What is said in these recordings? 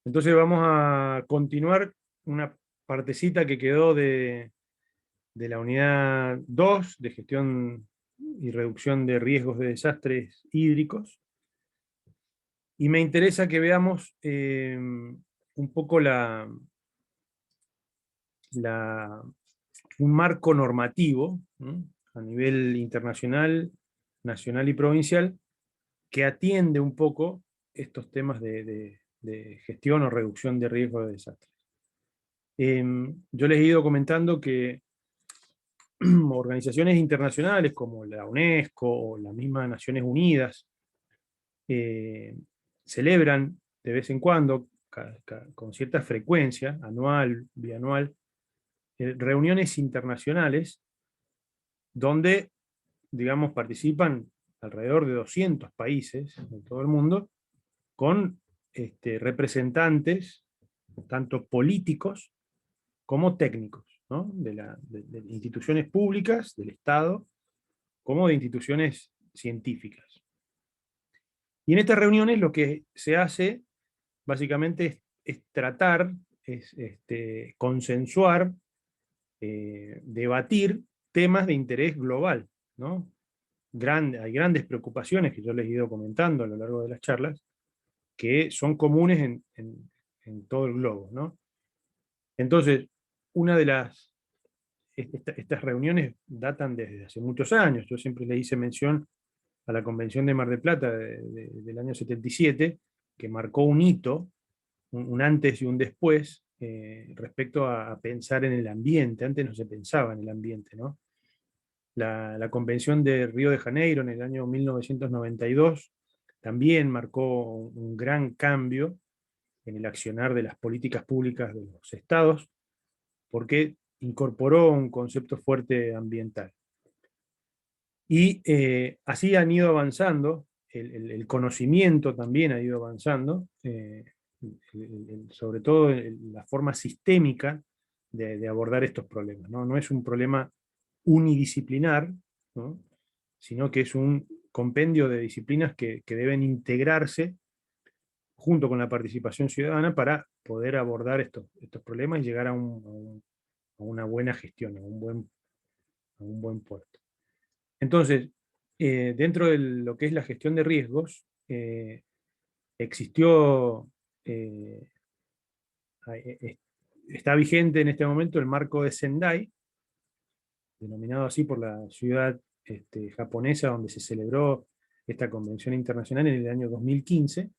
Entonces vamos a continuar una partecita que quedó de la unidad 2 de gestión y reducción de riesgos de desastres hídricos. Y me interesa que veamos un poco un marco normativo, ¿no?, a nivel internacional, nacional y provincial, que atiende un poco estos temas de gestión o reducción de riesgos de desastres. Yo les he ido comentando que organizaciones internacionales como la UNESCO o las mismas Naciones Unidas eh, celebran de vez en cuando, con cierta frecuencia, anual, bianual, reuniones internacionales donde, digamos, participan alrededor de 200 países de todo el mundo, con representantes, tanto políticos como técnicos, ¿no?, de instituciones públicas, del Estado, como de instituciones científicas. Y en estas reuniones lo que se hace, básicamente, es tratar, es consensuar, debatir temas de interés global, ¿no? Hay grandes preocupaciones que yo les he ido comentando a lo largo de las charlas, que son comunes en todo el globo, ¿no? Entonces, una de estas reuniones datan desde hace muchos años. Yo siempre le hice mención a la Convención de Mar del Plata del año 77, que marcó un hito, un antes y un después, respecto a pensar en el ambiente. Antes no se pensaba en el ambiente, ¿no? La Convención de Río de Janeiro en el año 1992 también marcó un gran cambio en el accionar de las políticas públicas de los estados, porque incorporó un concepto fuerte ambiental. Y así han ido avanzando, el conocimiento también ha ido avanzando, sobre todo en la forma sistémica de abordar estos problemas, ¿no? No es un problema unidisciplinar, ¿no?, sino que es un compendio de disciplinas que deben integrarse junto con la participación ciudadana para poder abordar estos problemas y llegar a una buena gestión, a un buen puerto. Entonces, dentro de lo que es la gestión de riesgos, existió, está vigente en este momento el marco de Sendai, denominado así por la ciudad japonesa donde se celebró esta convención internacional en el año 2015,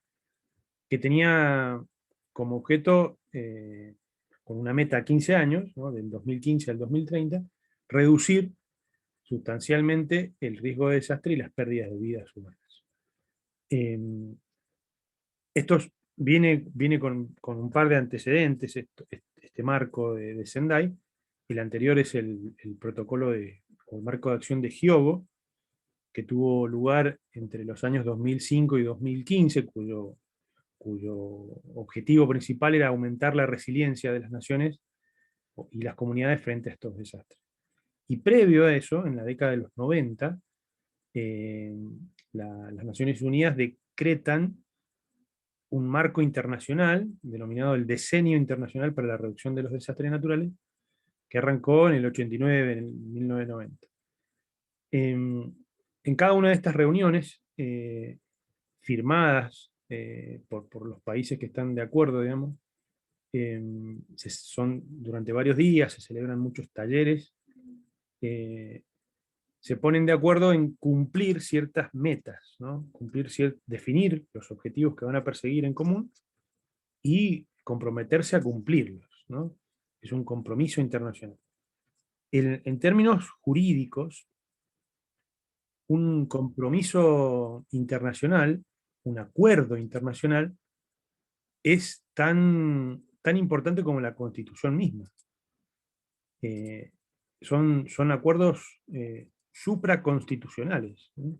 que tenía como objeto, con una meta a 15 años, ¿no?, del 2015 al 2030, reducir sustancialmente el riesgo de desastre y las pérdidas de vidas humanas. Eh, Esto viene con un par de antecedentes, este marco de Sendai. El anterior es el protocolo o el marco de acción de Hyogo, que tuvo lugar entre los años 2005 y 2015, cuyo objetivo principal era aumentar la resiliencia de las naciones y las comunidades frente a estos desastres. Y previo a eso, en la década de los 90, eh, las Naciones Unidas decretan un marco internacional, denominado el Decenio Internacional para la Reducción de los Desastres Naturales, que arrancó en el 89, en 1990. En cada una de estas reuniones, firmadas por los países que están de acuerdo, digamos, durante varios días, se celebran muchos talleres, se ponen de acuerdo en cumplir ciertas metas, ¿no? Definir los objetivos que van a perseguir en común y comprometerse a cumplirlos, ¿no? Es un compromiso internacional. En términos jurídicos, un compromiso internacional, un acuerdo internacional, es tan importante como la Constitución misma. Son acuerdos supraconstitucionales, ¿sí?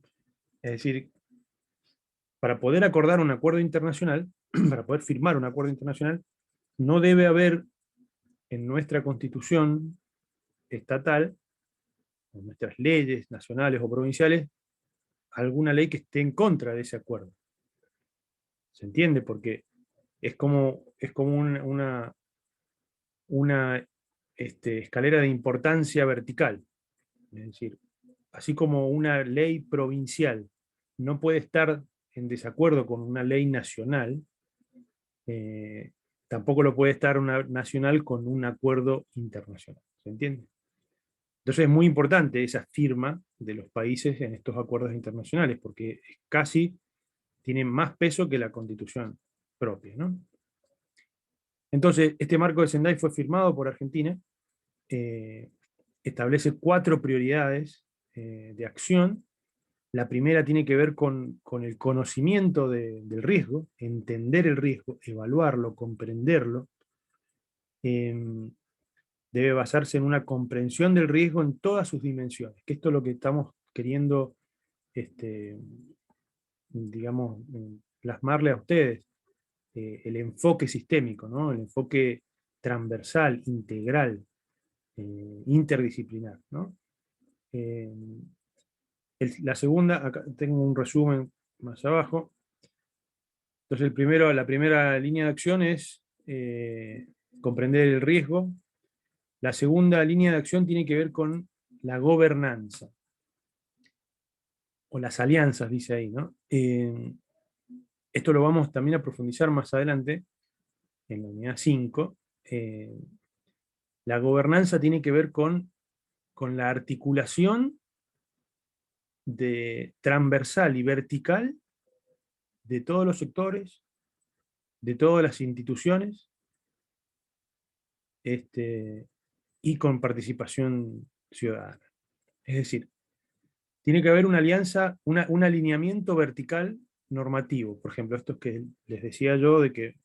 Es decir, para poder acordar un acuerdo internacional, para poder firmar un acuerdo internacional, no debe haber en nuestra Constitución estatal, en nuestras leyes nacionales o provinciales, alguna ley que esté en contra de ese acuerdo. ¿Se entiende? Porque es como una escalera de importancia vertical. Es decir, así como una ley provincial no puede estar en desacuerdo con una ley nacional, eh, tampoco lo puede estar una nacional con un acuerdo internacional. ¿Se entiende? Entonces es muy importante esa firma de los países en estos acuerdos internacionales, porque casi tiene más peso que la constitución propia, ¿no? Entonces, este marco de Sendai fue firmado por Argentina, eh, establece 4 prioridades de acción. La primera tiene que ver con el conocimiento del riesgo, entender el riesgo, evaluarlo, comprenderlo. Eh, Debe basarse en una comprensión del riesgo en todas sus dimensiones, que esto es lo que estamos queriendo, este, digamos, plasmarle a ustedes, el enfoque sistémico, ¿no? El enfoque transversal, integral, interdisciplinar, ¿no? Eh, la segunda, acá tengo un resumen más abajo. Entonces, la primera línea de acción es comprender el riesgo. La segunda línea de acción tiene que ver con la gobernanza, o las alianzas, dice ahí, ¿no? Esto lo vamos también a profundizar más adelante, en la unidad 5. La gobernanza tiene que ver con la articulación transversal y vertical de todos los sectores, de todas las instituciones, y con participación ciudadana. Es decir, tiene que haber una alianza, un alineamiento vertical normativo. Por ejemplo, esto es que les decía yo de que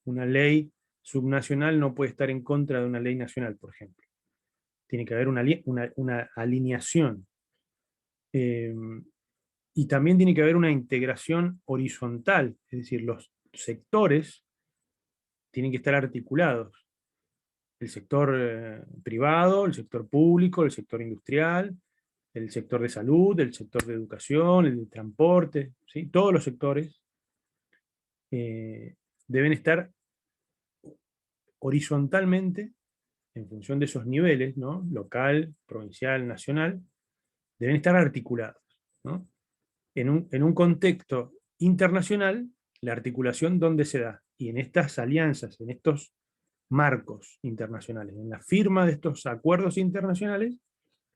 una ley subnacional no puede estar en contra de una ley nacional, por ejemplo. Tiene que haber una alineación. Eh, y también tiene que haber una integración horizontal, es decir, los sectores tienen que estar articulados. El sector privado, el sector público, el sector industrial, el sector de salud, el sector de educación, el de transporte, ¿sí? Todos los sectores eh, deben estar horizontalmente en función de esos niveles, ¿no? Local, provincial, nacional, deben estar articulados, ¿no? En un contexto internacional, la articulación, ¿dónde se da? Y en estas alianzas, en estos marcos internacionales, en la firma de estos acuerdos internacionales,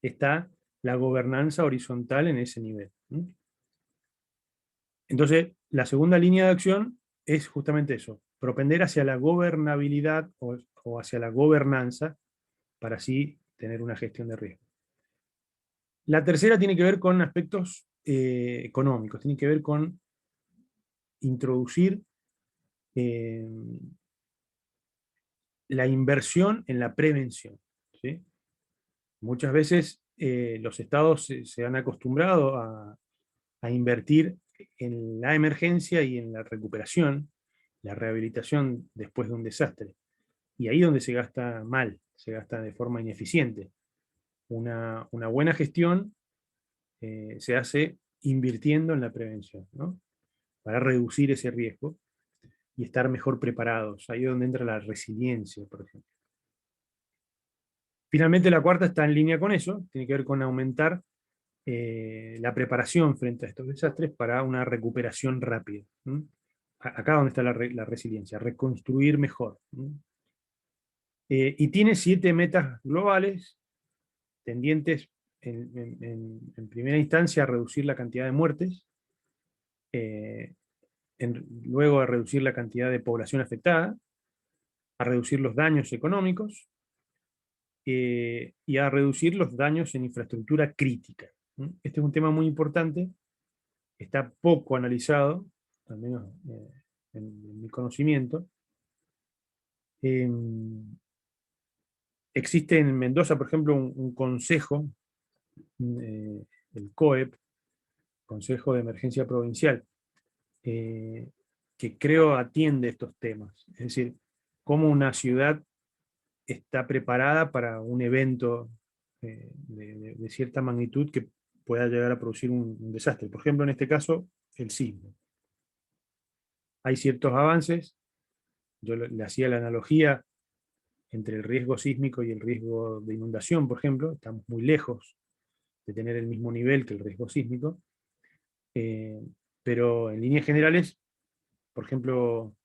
está la gobernanza horizontal en ese nivel. Entonces, la segunda línea de acción es justamente eso, propender hacia la gobernabilidad o hacia la gobernanza para así tener una gestión de riesgo. La tercera tiene que ver con aspectos económicos, tiene que ver con introducir eh, la inversión en la prevención, ¿sí? Muchas veces los estados se han acostumbrado a invertir en la emergencia y en la recuperación, la rehabilitación después de un desastre. Y ahí es donde se gasta mal, se gasta de forma ineficiente. Una buena gestión se hace invirtiendo en la prevención, ¿no? Para reducir ese riesgo y estar mejor preparados. Ahí es donde entra la resiliencia, por ejemplo. Finalmente, la cuarta está en línea con eso, tiene que ver con aumentar la preparación frente a estos desastres para una recuperación rápida. Acá donde está la resiliencia, reconstruir mejor. Y tiene 7 metas globales tendientes en primera instancia a reducir la cantidad de muertes, eh, luego a reducir la cantidad de población afectada, a reducir los daños económicos y a reducir los daños en infraestructura crítica. Este es un tema muy importante, está poco analizado, al menos en mi conocimiento. Eh, Existe en Mendoza, por ejemplo, un consejo, eh, el COEP, Consejo de Emergencia Provincial, eh, que creo atiende estos temas. Es decir, cómo una ciudad está preparada para un evento de cierta magnitud que pueda llegar a producir un desastre. Por ejemplo, en este caso, el sismo. Hay ciertos avances Yo le hacía la analogía entre el riesgo sísmico y el riesgo de inundación, por ejemplo. Estamos muy lejos de tener el mismo nivel que el riesgo sísmico, pero en líneas generales, por ejemplo,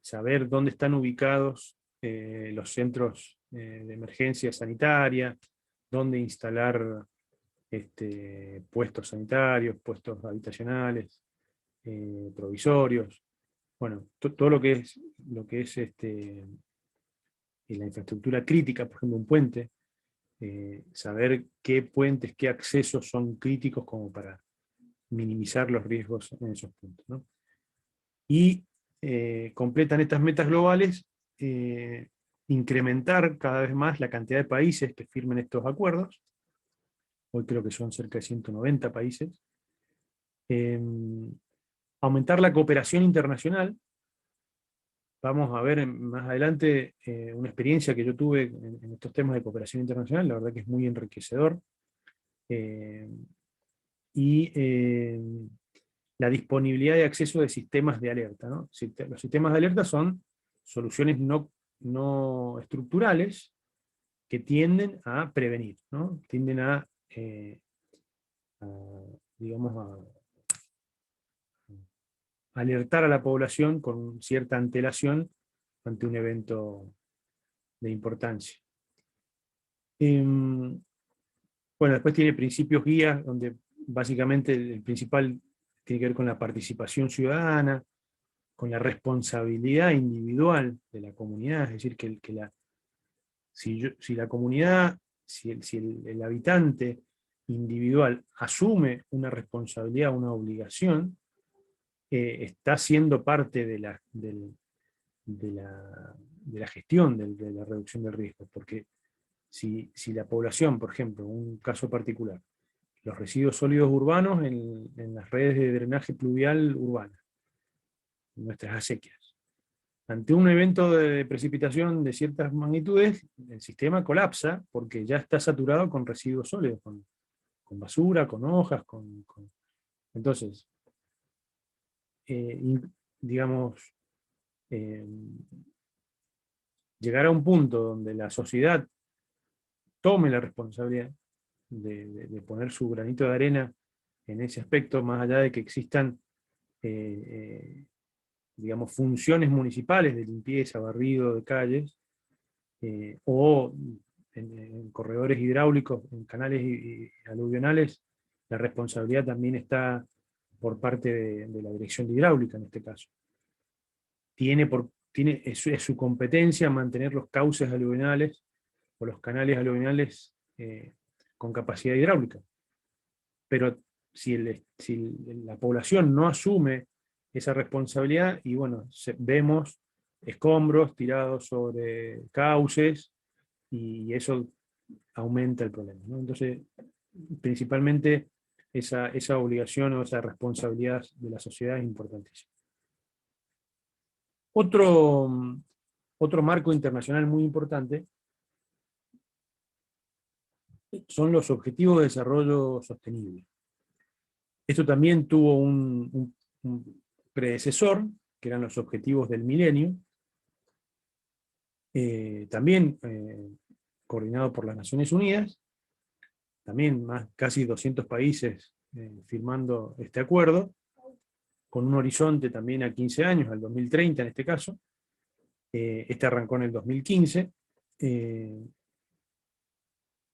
saber dónde están ubicados los centros de emergencia sanitaria, dónde instalar puestos sanitarios, puestos habitacionales, provisorios, bueno, todo lo que es la infraestructura crítica, por ejemplo un puente, saber qué puentes, qué accesos son críticos como para minimizar los riesgos en esos puntos, ¿no? Y completan estas metas globales, incrementar cada vez más la cantidad de países que firmen estos acuerdos. Hoy creo que son cerca de 190 países. Aumentar la cooperación internacional. Vamos a ver más adelante una experiencia que yo tuve en estos temas de cooperación internacional, la verdad que es muy enriquecedor. Y la disponibilidad de acceso de sistemas de alerta, ¿no? Los sistemas de alerta son soluciones no estructurales que tienden a prevenir, ¿no? Tienden a, digamos, a alertar a la población con cierta antelación ante un evento de importancia. Bueno, después tiene principios guías, donde básicamente el principal tiene que ver con la participación ciudadana, con la responsabilidad individual de la comunidad, es decir, si la comunidad, si el habitante individual asume una responsabilidad, una obligación, está siendo parte de la gestión de la reducción del riesgo, porque si la población, por ejemplo, un caso particular, los residuos sólidos urbanos en las redes de drenaje pluvial urbana, nuestras acequias. Ante un evento de precipitación de ciertas magnitudes, el sistema colapsa porque ya está saturado con residuos sólidos, con basura, con hojas, Entonces, digamos, eh, llegar a un punto donde la sociedad tome la responsabilidad de poner su granito de arena en ese aspecto, más allá de que existan digamos, funciones municipales de limpieza, barrido de calles, o en corredores hidráulicos, en canales aluvionales, la responsabilidad también está por parte de la dirección de hidráulica en este caso. Es su competencia mantener los cauces aluvionales o los canales aluvionales con capacidad hidráulica. Pero si la población no asume esa responsabilidad, y bueno, vemos escombros tirados sobre cauces, y eso aumenta el problema, ¿no? Entonces, principalmente esa obligación o esa responsabilidad de la sociedad es importantísima. Otro marco internacional muy importante son los Objetivos de Desarrollo Sostenible. Esto también tuvo un predecesor, que eran los Objetivos del Milenio, también coordinado por las Naciones Unidas, también casi 200 países firmando este acuerdo, con un horizonte también a 15 años, al 2030 en este caso. Este arrancó en el 2015,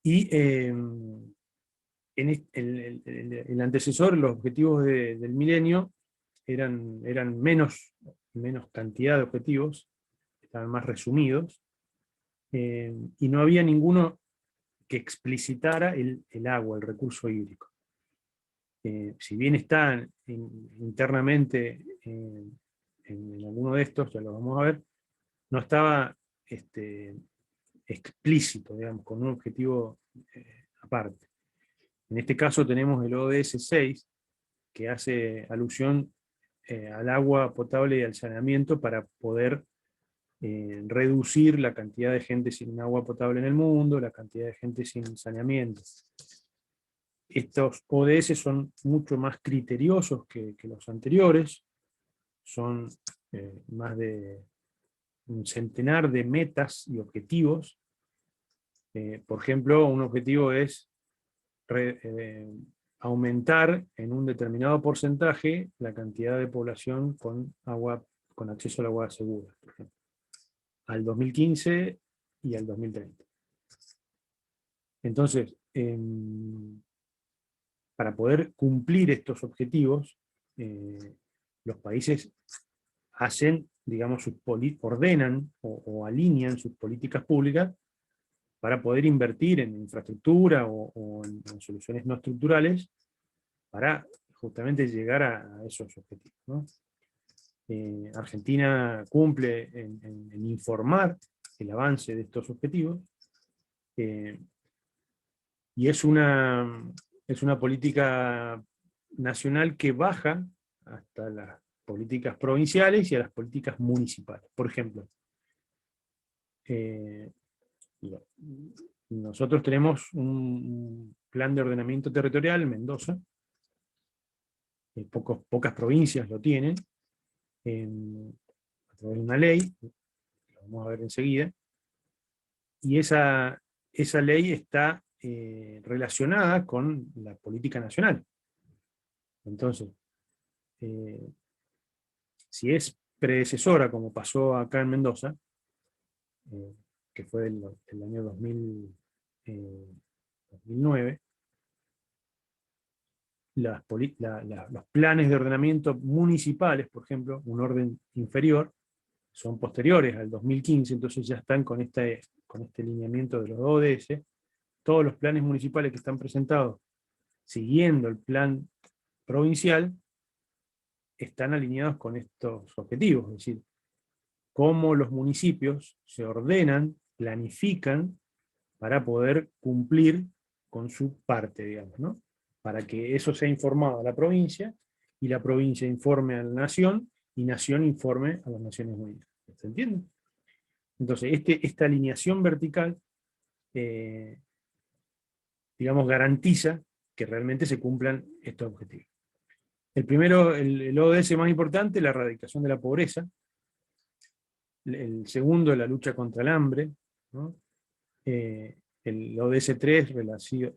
y el antecesor, los objetivos del milenio, eran menos cantidad de objetivos, estaban más resumidos, y no había ninguno que explicitara el agua, el recurso hídrico. Si bien está internamente en alguno de estos, ya lo vamos a ver, no estaba explícito, digamos, con un objetivo aparte. En este caso tenemos el ODS 6, que hace alusión al agua potable y al saneamiento para poder reducir la cantidad de gente sin agua potable en el mundo, la cantidad de gente sin saneamiento. Estos ODS son mucho más criteriosos que los anteriores, son más de un centenar de metas y objetivos. Por ejemplo, un objetivo es aumentar en un determinado porcentaje la cantidad de población con acceso al agua segura, por ejemplo, al 2015 y al 2030. Entonces, para poder cumplir estos objetivos, los países hacen, digamos, ordenan o alinean sus políticas públicas para poder invertir en infraestructura o en soluciones no estructurales para justamente llegar a esos objetivos, ¿no? Argentina cumple en informar el avance de estos objetivos, y es una política nacional que baja hasta las políticas provinciales y a las políticas municipales. Por ejemplo, nosotros tenemos un plan de ordenamiento territorial en Mendoza, pocas provincias lo tienen, a través de una ley, lo vamos a ver enseguida, y esa ley está relacionada con la política nacional. Entonces, si es predecesora, como pasó acá en Mendoza, que fue el año 2009, los planes de ordenamiento municipales, por ejemplo, un orden inferior, son posteriores al 2015, entonces ya están con este lineamiento de los ODS. Todos los planes municipales que están presentados siguiendo el plan provincial están alineados con estos objetivos, es decir, cómo los municipios se ordenan, planifican para poder cumplir con su parte, digamos, ¿no? Para que eso sea informado a la provincia, y la provincia informe a la nación, y nación informe a las Naciones Unidas. ¿Se entiende? Entonces, esta alineación vertical, digamos, garantiza que realmente se cumplan estos objetivos. El primero, el ODS más importante, la erradicación de la pobreza. El segundo, la lucha contra el hambre, ¿no? El ODS 3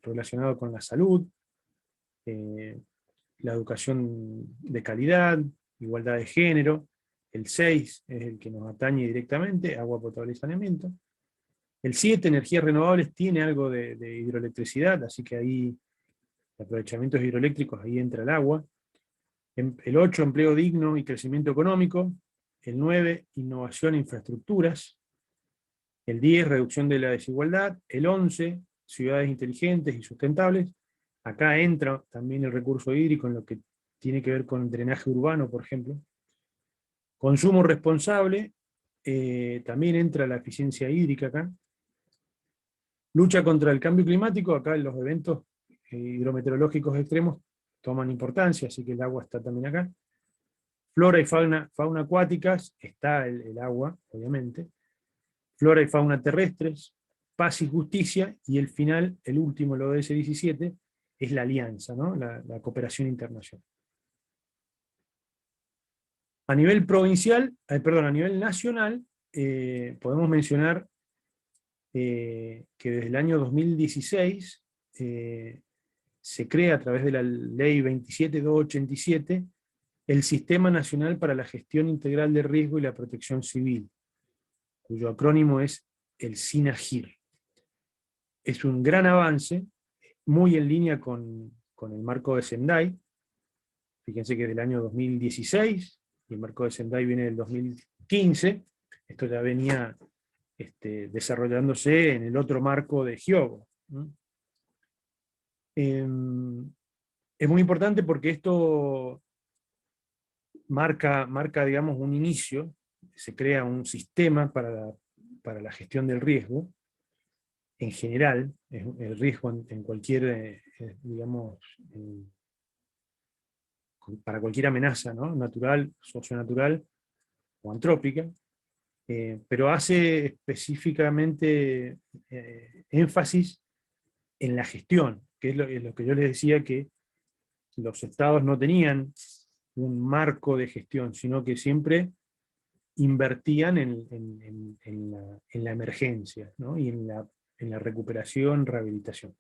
relacionado con la salud, la educación de calidad, igualdad de género. El 6 es el que nos atañe directamente, agua potable y saneamiento. El 7, energías renovables, tiene algo de hidroelectricidad, así que ahí, aprovechamientos hidroeléctricos, ahí entra el agua. El 8, empleo digno y crecimiento económico. El 9, innovación e infraestructuras. El 10, reducción de la desigualdad. El 11, ciudades inteligentes y sustentables. Acá entra también el recurso hídrico en lo que tiene que ver con el drenaje urbano, por ejemplo. Consumo responsable, también entra la eficiencia hídrica acá. Lucha contra el cambio climático, acá los eventos hidrometeorológicos extremos toman importancia, así que el agua está también acá. Flora y fauna acuáticas, está el agua, obviamente. Flora y fauna terrestres, paz y justicia, y el final, el último, el ODS 17, es la alianza, ¿no? La cooperación internacional. A nivel provincial, a nivel nacional, podemos mencionar que desde el año 2016 se crea, a través de la ley 27287, el Sistema Nacional para la Gestión Integral de Riesgo y la Protección Civil, cuyo acrónimo es el SINAGIR. Es un gran avance, muy en línea con el marco de Sendai. Fíjense que es del año 2016, y el marco de Sendai viene del 2015, esto ya venía desarrollándose en el otro marco de Hyogo. Es muy importante porque esto marca, digamos, un inicio, se crea un sistema para la gestión del riesgo, en general, el riesgo en cualquier, digamos, para cualquier amenaza, ¿no? Natural, socionatural o antrópica, pero hace específicamente énfasis en la gestión, que es lo que yo les decía, que los estados no tenían un marco de gestión, sino que siempre invertían en la emergencia, ¿no? Y en la recuperación, rehabilitación.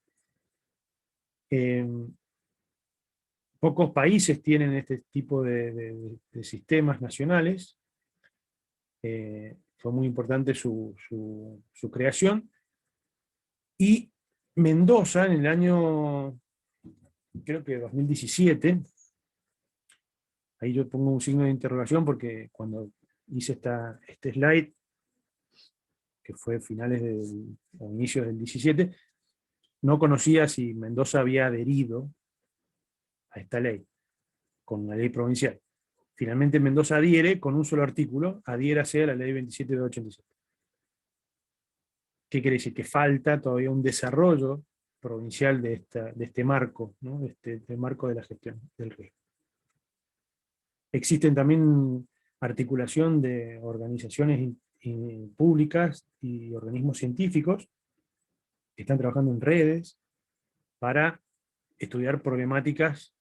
Pocos países tienen este tipo de sistemas nacionales. Fue muy importante su creación. Y Mendoza, en el año, creo que 2017, ahí yo pongo un signo de interrogación porque cuando hice este slide, que fue finales o inicios del 17, no conocía si Mendoza había adherido a esta ley, con la ley provincial. Finalmente Mendoza adhiere con un solo artículo, adhiérase a la ley 27.287. ¿Qué quiere decir? Que falta todavía un desarrollo provincial de este marco, ¿no? de este marco de la gestión del riesgo. Existen también articulación de organizaciones públicas y organismos científicos que están trabajando en redes para estudiar problemáticas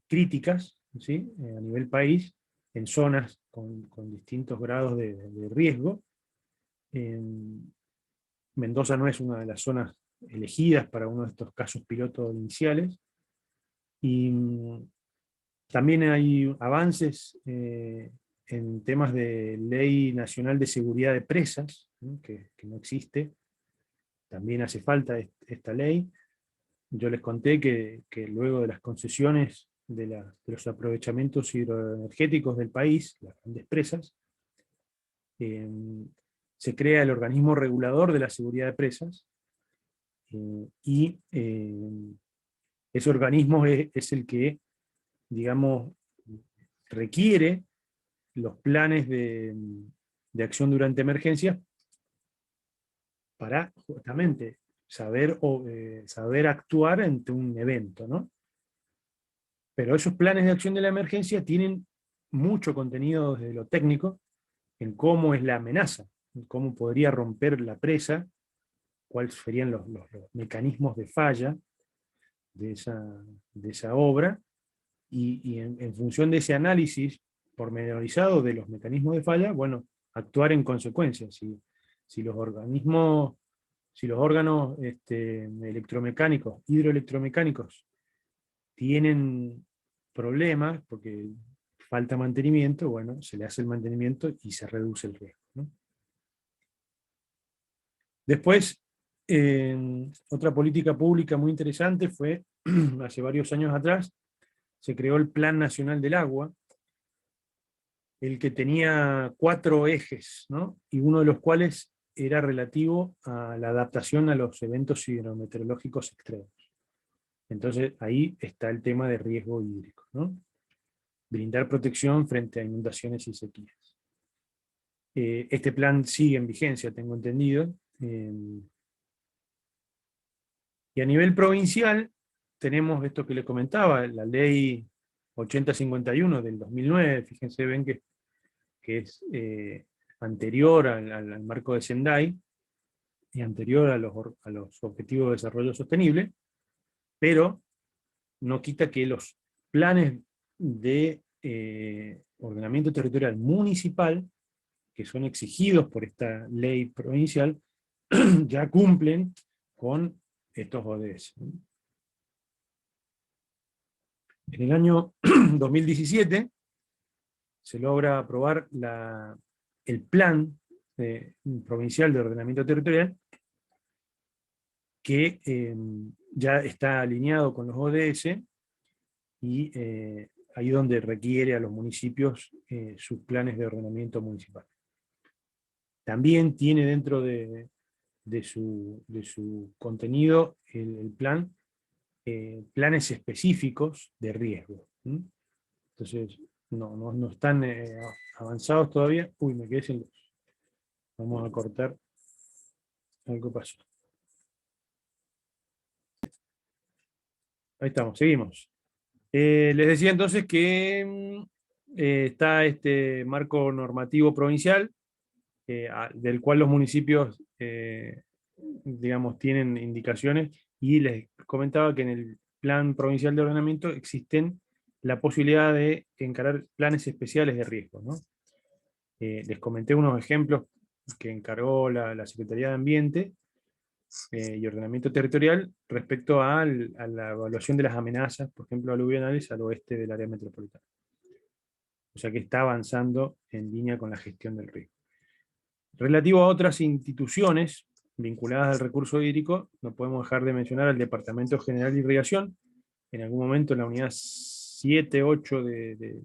críticas, ¿sí? A nivel país, en zonas con distintos grados de riesgo. Mendoza no es una de las zonas elegidas para uno de estos casos pilotos iniciales. Y también hay avances en temas de Ley Nacional de Seguridad de Presas, ¿no? Que no existe. También hace falta esta ley. Yo les conté que luego de las concesiones de los aprovechamientos hidroenergéticos del país, las grandes presas, se crea el organismo regulador de la seguridad de presas, y ese organismo es el que, digamos, requiere los planes de acción durante emergencias para justamente saber actuar ante un evento, ¿no? Pero esos planes de acción de la emergencia tienen mucho contenido desde lo técnico, en cómo es la amenaza, en cómo podría romper la presa, cuáles serían los mecanismos de falla de esa obra, y en función de ese análisis pormenorizado de los mecanismos de falla, bueno, actuar en consecuencia. Si los órganos electromecánicos, hidroelectromecánicos, tienen problemas porque falta mantenimiento, bueno, se le hace el mantenimiento y se reduce el riesgo, ¿no? Después, otra política pública muy interesante fue, hace varios años atrás, se creó el Plan Nacional del Agua, el que tenía 4 ejes, ¿no? Y uno de los cuales era relativo a la adaptación a los eventos hidrometeorológicos extremos. Entonces ahí está el tema de riesgo hídrico, ¿no? Brindar protección frente a inundaciones y sequías. Este plan sigue en vigencia, tengo entendido. Y a nivel provincial tenemos esto que les comentaba, la ley 8051 del 2009, fíjense, ven que es anterior al marco de Sendai, y anterior a los Objetivos de Desarrollo Sostenible, pero no quita que los planes de ordenamiento territorial municipal, que son exigidos por esta ley provincial, ya cumplen con estos ODS. En el año 2017 se logra aprobar el plan provincial de ordenamiento territorial, que ya está alineado con los ODS, y ahí donde requiere a los municipios sus planes de ordenamiento municipal. También tiene dentro de su contenido el plan planes específicos de riesgo. Entonces, no están avanzados todavía. Uy, me quedé sin luz. Vamos a cortar. Algo pasó. Ahí estamos, seguimos. Les decía entonces que está este marco normativo provincial, del cual los municipios, digamos, tienen indicaciones, y les comentaba que en el Plan Provincial de Ordenamiento existen la posibilidad de encarar planes especiales de riesgo, ¿no? Les comenté unos ejemplos que encargó la Secretaría de Ambiente y Ordenamiento Territorial respecto a la evaluación de las amenazas, por ejemplo, aluvionales al oeste del área metropolitana. O sea que está avanzando en línea con la gestión del riesgo. Relativo a otras instituciones vinculadas al recurso hídrico, no podemos dejar de mencionar al Departamento General de Irrigación. En algún momento en la unidad 7, 8 de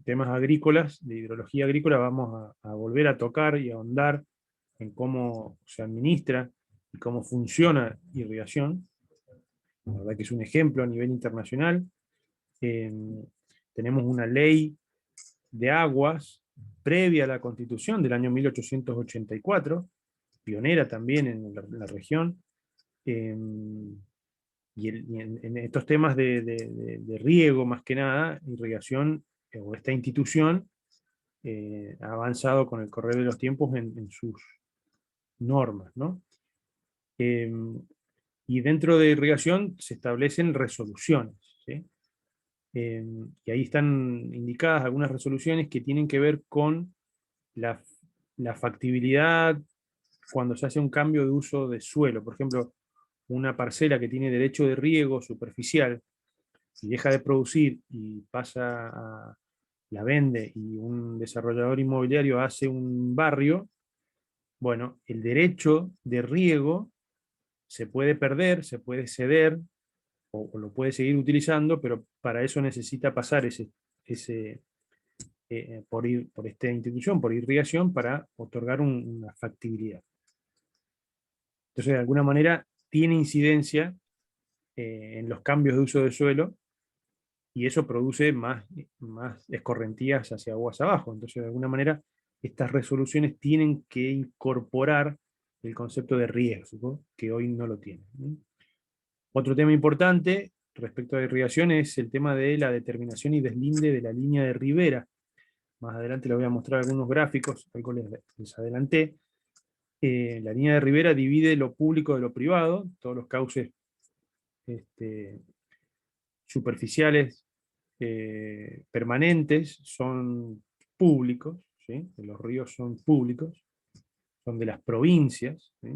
temas agrícolas, de hidrología agrícola, vamos a volver a tocar y a ahondar en cómo se administra y cómo funciona irrigación. La verdad que es un ejemplo a nivel internacional. Tenemos una ley de aguas previa a la Constitución del año 1884, pionera también en la región, y en estos temas de riego, más que nada, irrigación, o esta institución, ha avanzado con el correr de los tiempos en sus normas, ¿no? Y dentro de irrigación se establecen resoluciones, ¿sí? Y ahí están indicadas algunas resoluciones que tienen que ver con la, la factibilidad cuando se hace un cambio de uso de suelo. Por ejemplo, una parcela que tiene derecho de riego superficial y deja de producir y pasa a la vende y un desarrollador inmobiliario hace un barrio, bueno, el derecho de riego se puede perder, se puede ceder o lo puede seguir utilizando, pero para eso necesita pasar por esta institución, por irrigación, para otorgar una factibilidad. Entonces, de alguna manera, tiene incidencia en los cambios de uso de suelo y eso produce más escorrentías hacia aguas abajo. Entonces, de alguna manera, estas resoluciones tienen que incorporar el concepto de riesgo, que hoy no lo tienen. Otro tema importante respecto a la irrigación es el tema de la determinación y deslinde de la línea de ribera. Más adelante les voy a mostrar algunos gráficos, algo les adelanté. La línea de ribera divide lo público de lo privado, todos los cauces superficiales permanentes son públicos, ¿sí? Los ríos son públicos, son de las provincias, ¿sí?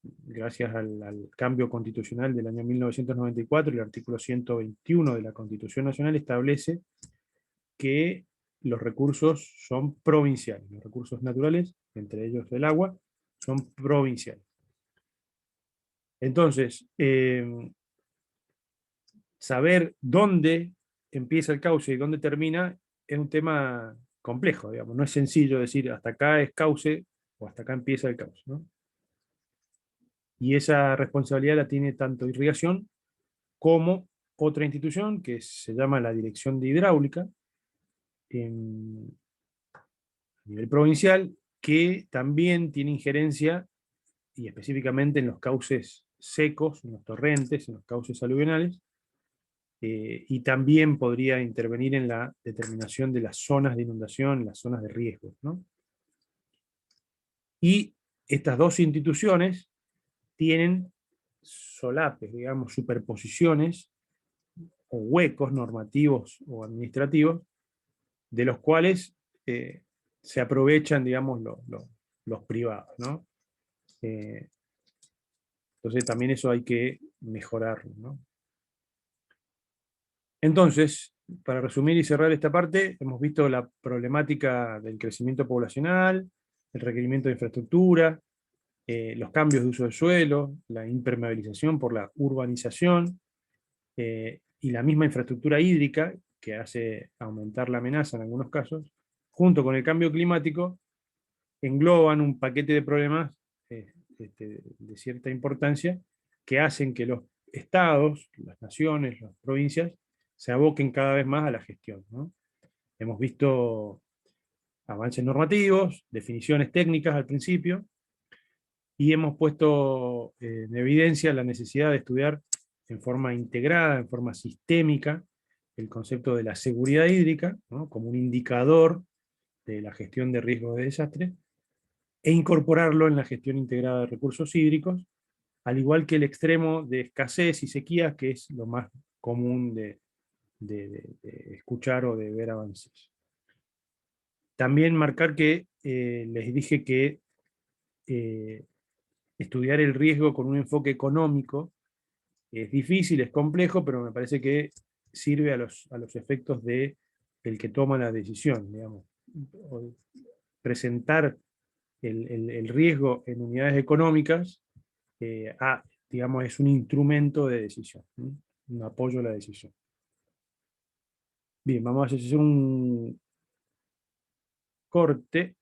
Gracias al cambio constitucional del año 1994, el artículo 121 de la Constitución Nacional establece que los recursos son provinciales, los recursos naturales, entre ellos el agua, son provinciales. Entonces, saber dónde empieza el cauce y dónde termina es un tema complejo, digamos. No es sencillo decir hasta acá es cauce o hasta acá empieza el cauce, ¿no? Y esa responsabilidad la tiene tanto irrigación como otra institución que se llama la Dirección de Hidráulica, a nivel provincial, que también tiene injerencia, y específicamente en los cauces secos, en los torrentes, en los cauces aluvionales, y también podría intervenir en la determinación de las zonas de inundación, las zonas de riesgo, ¿no? Y estas dos instituciones tienen solapes, digamos, superposiciones o huecos normativos o administrativos, de los cuales se aprovechan, digamos, los privados, ¿no? Entonces también eso hay que mejorarlo, ¿no? Entonces, para resumir y cerrar esta parte, hemos visto la problemática del crecimiento poblacional, el requerimiento de infraestructura, los cambios de uso del suelo, la impermeabilización por la urbanización, y la misma infraestructura hídrica, que hace aumentar la amenaza en algunos casos, junto con el cambio climático, engloban un paquete de problemas de cierta importancia que hacen que los estados, las naciones, las provincias, se aboquen cada vez más a la gestión, ¿no? Hemos visto avances normativos, definiciones técnicas al principio, y hemos puesto en evidencia la necesidad de estudiar en forma integrada, en forma sistémica, el concepto de la seguridad hídrica, ¿no? Como un indicador de la gestión de riesgos de desastre, e incorporarlo en la gestión integrada de recursos hídricos, al igual que el extremo de escasez y sequía, que es lo más común de escuchar o de ver avances. También marcar que les dije que estudiar el riesgo con un enfoque económico es difícil, es complejo, pero me parece que sirve a los efectos de el que toma la decisión, digamos. Presentar el riesgo en unidades económicas digamos, es un instrumento de decisión, ¿no? Un apoyo a la decisión. Bien, vamos a hacer un corte